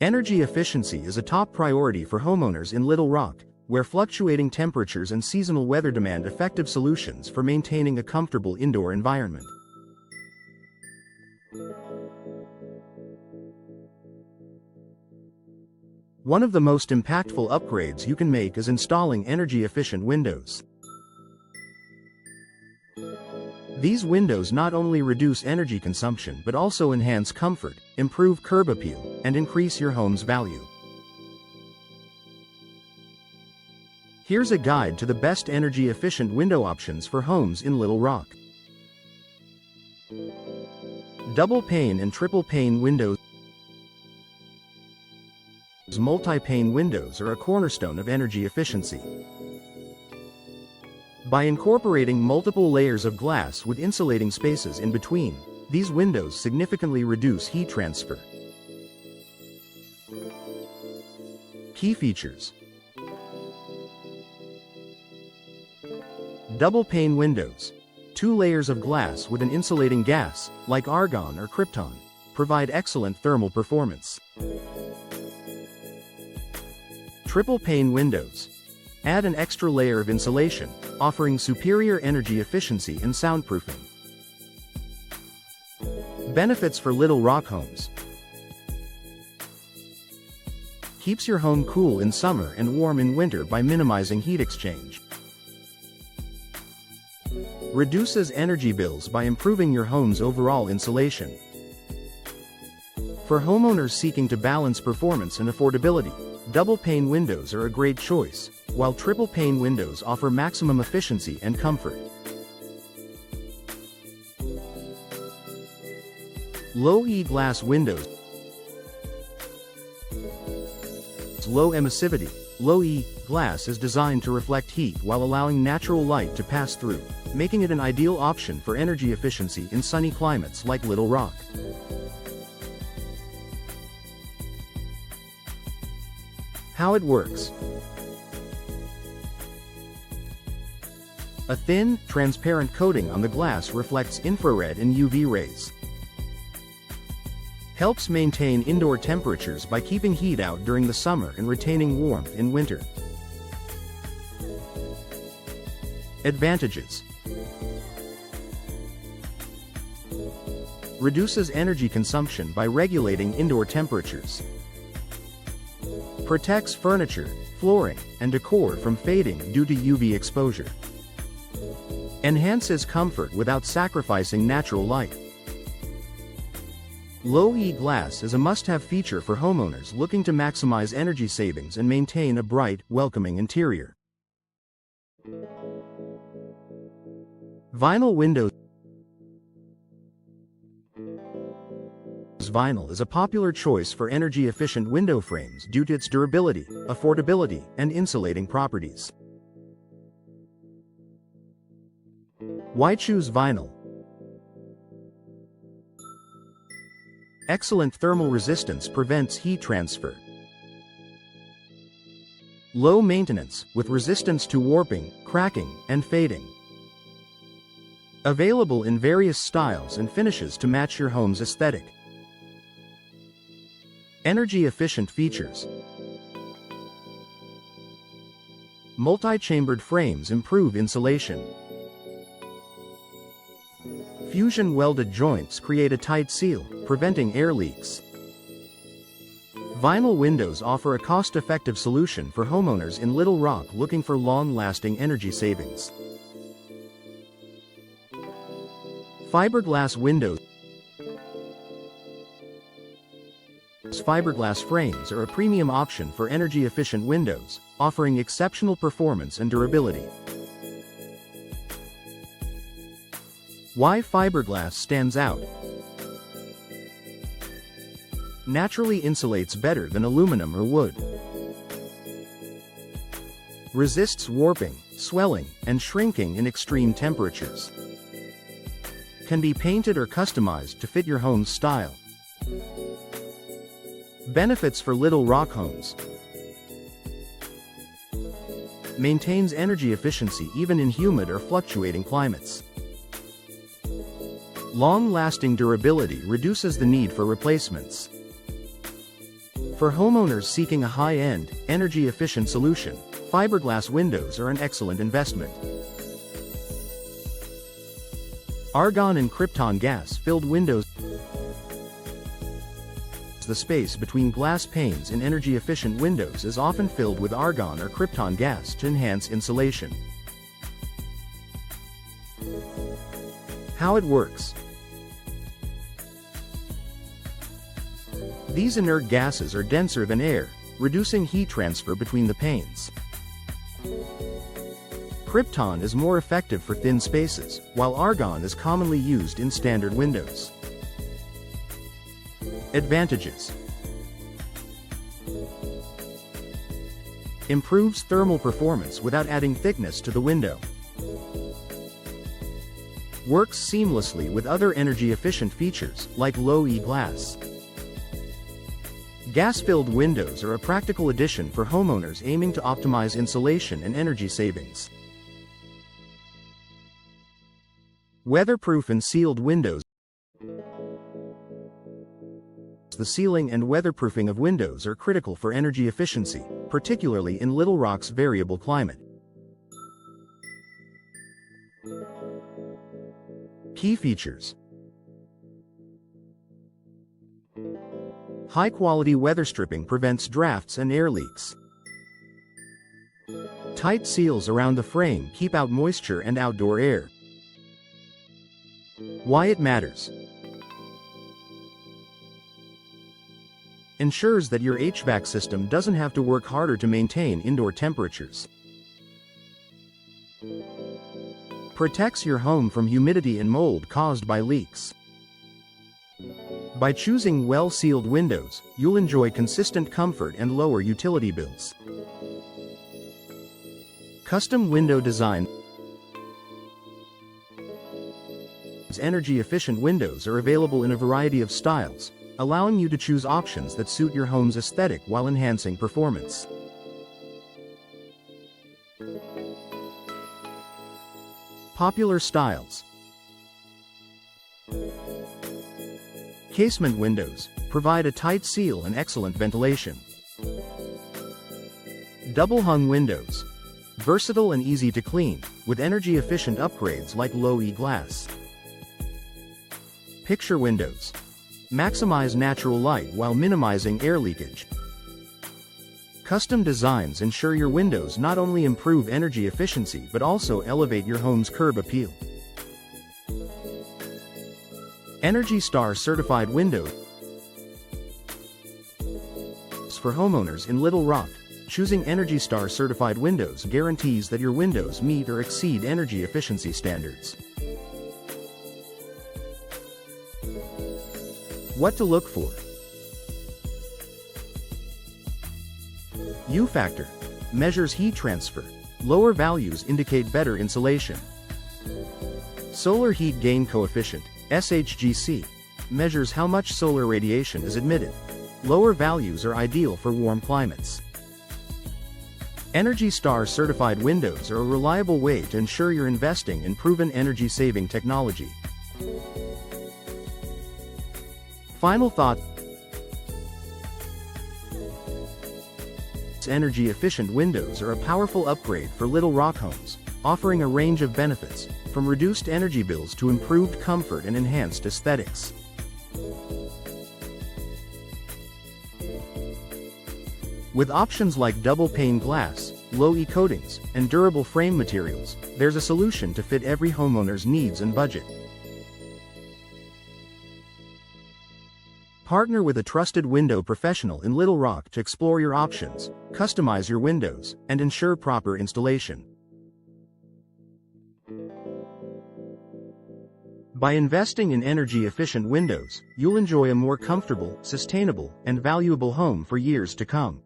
Energy efficiency is a top priority for homeowners in Little Rock, where fluctuating temperatures and seasonal weather demand effective solutions for maintaining a comfortable indoor environment. One of the most impactful upgrades you can make is installing energy-efficient windows. These windows not only reduce energy consumption but also enhance comfort, improve curb appeal, and increase your home's value. Here's a guide to the best energy-efficient window options for homes in Little Rock. Double pane and triple pane windows. Multi-pane windows are a cornerstone of energy efficiency. By incorporating multiple layers of glass with insulating spaces in between, these windows significantly reduce heat transfer. Key features: double pane windows. 2 layers of glass with an insulating gas, like argon or krypton, provide excellent thermal performance. Triple pane windows. Add an extra layer of insulation, offering superior energy efficiency and soundproofing. Benefits for Little Rock homes. Keeps your home cool in summer and warm in winter by minimizing heat exchange. Reduces energy bills by improving your home's overall insulation. For homeowners seeking to balance performance and affordability, double pane windows are a great choice, while triple pane windows offer maximum efficiency and comfort. Low E glass windows. Low emissivity. Low E glass is designed to reflect heat while allowing natural light to pass through, making it an ideal option for energy efficiency in sunny climates like Little Rock. How it works. A thin, transparent coating on the glass reflects infrared and UV rays. Helps maintain indoor temperatures by keeping heat out during the summer and retaining warmth in winter. Advantages. Reduces energy consumption by regulating indoor temperatures. Protects furniture, flooring, and decor from fading due to UV exposure. Enhances comfort without sacrificing natural light. Low E glass is a must-have feature for homeowners looking to maximize energy savings and maintain a bright, welcoming interior. Vinyl windows. Vinyl is a popular choice for energy-efficient window frames due to its durability, affordability, and insulating properties. Why choose vinyl? Excellent thermal resistance prevents heat transfer. Low maintenance, with resistance to warping, cracking, and fading. Available in various styles and finishes to match your home's aesthetic. Energy-efficient features. Multi-chambered frames improve insulation. Fusion welded joints create a tight seal, preventing air leaks. Vinyl windows offer a cost-effective solution for homeowners in Little Rock looking for long-lasting energy savings. Fiberglass windows. Fiberglass frames are a premium option for energy-efficient windows, offering exceptional performance and durability. Why fiberglass stands out. Naturally insulates better than aluminum or wood. Resists warping, swelling, and shrinking in extreme temperatures. Can be painted or customized to fit your home's style. Benefits for Little Rock homes. Maintains energy efficiency even in humid or fluctuating climates. Long-lasting durability reduces the need for replacements. For homeowners seeking a high-end, energy-efficient solution, fiberglass windows are an excellent investment. Argon and krypton gas-filled windows. The space between glass panes in energy-efficient windows is often filled with argon or krypton gas to enhance insulation. How it works. These inert gases are denser than air, reducing heat transfer between the panes. Krypton is more effective for thin spaces, while argon is commonly used in standard windows. Advantages. Improves thermal performance without adding thickness to the window. Works seamlessly with other energy-efficient features, like low-E glass. Gas-filled windows are a practical addition for homeowners aiming to optimize insulation and energy savings. Weatherproof and sealed windows. The sealing and weatherproofing of windows are critical for energy efficiency, particularly in Little Rock's variable climate. Key features. High-quality weather stripping prevents drafts and air leaks. Tight seals around the frame keep out moisture and outdoor air. Why it matters. Ensures that your HVAC system doesn't have to work harder to maintain indoor temperatures. Protects your home from humidity and mold caused by leaks. By choosing well-sealed windows, you'll enjoy consistent comfort and lower utility bills. Custom window design. Energy-efficient windows are available in a variety of styles, allowing you to choose options that suit your home's aesthetic while enhancing performance. Popular styles. Casement windows provide a tight seal and excellent ventilation. Double-hung windows. Versatile and easy to clean, with energy-efficient upgrades like low-E glass. Picture windows. Maximize natural light while minimizing air leakage. Custom designs ensure your windows not only improve energy efficiency but also elevate your home's curb appeal. Energy Star certified windows. For homeowners in Little Rock, choosing Energy Star certified windows guarantees that your windows meet or exceed energy efficiency standards. What to look for. U-factor. Measures heat transfer. Lower values indicate better insulation. Solar heat gain coefficient, SHGC. Measures how much solar radiation is emitted. Lower values are ideal for warm climates. Energy Star certified windows are a reliable way to ensure you're investing in proven energy-saving technology. Final thought. Energy-efficient windows are a powerful upgrade for Little Rock homes, offering a range of benefits, from reduced energy bills to improved comfort and enhanced aesthetics. With options like double-pane glass, low-E coatings, and durable frame materials, there's a solution to fit every homeowner's needs and budget. Partner with a trusted window professional in Little Rock to explore your options, customize your windows, and ensure proper installation. By investing in energy-efficient windows, you'll enjoy a more comfortable, sustainable, and valuable home for years to come.